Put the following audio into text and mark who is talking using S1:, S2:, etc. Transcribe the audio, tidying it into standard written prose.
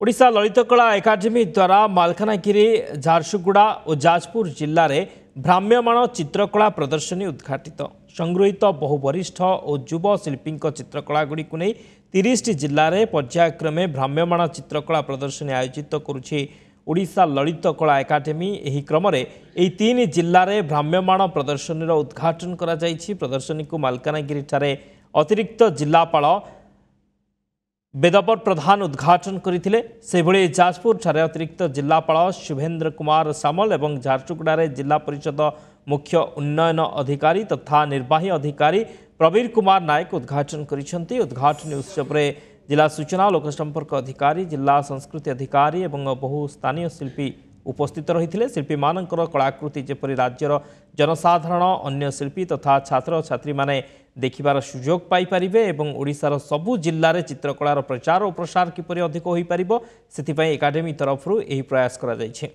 S1: ओडिशा ललितकला academy द्वारा मालकानगिरी झारसुगुड़ा और जाजपुर जिले में भ्राम्यमाण चित्रकला प्रदर्शनी उद्घाटित संगृहीत बहु वरिष्ठ और युव शिल्पी चित्रकलागुड़ी को नहीं 30 जिले में पर्यायक्रमे भ्राम्यमाण चित्रकला प्रदर्शनी आयोजित करुछि ओडिशा ललितकला एकाडेमी। एही क्रम में यह 3 जिले में भ्राम्यमाण प्रदर्शनी उद्घाटन करा जायछि। प्रदर्शनी को मालकानगिरी ठारे अतिरिक्त जिलापाल बेदबर प्रधान उद्घाटन करते जाजपुर ठारे अतिरिक्त जिलापाल शुभेन्द्र कुमार सामल और झारसुगुड़ा जिला परिषद मुख्य उन्नयन अधिकारी तथा निर्वाही अधिकारी प्रवीर कुमार नायक उद्घाटन करिसेंती। उद्घाटन उत्सव में जिला सूचना लोक संपर्क अधिकारी जिला संस्कृति अधिकारी और बहु स्थानीय शिल्पी उपस्थित रही। शिल्पी मानकर कलाकृति जेपरी राज्यर जनसाधारण अन्य शिल्पी तथा छात्र छात्री माने देखिबार सुजोग पाई परिबे एवं ओडिशार सबु जिल्लारे चित्रकलार प्रचार और प्रसार किपरि अधिक होई परिबो सेथिपई एकाडेमी तरफरु एही प्रयास करा जायछि।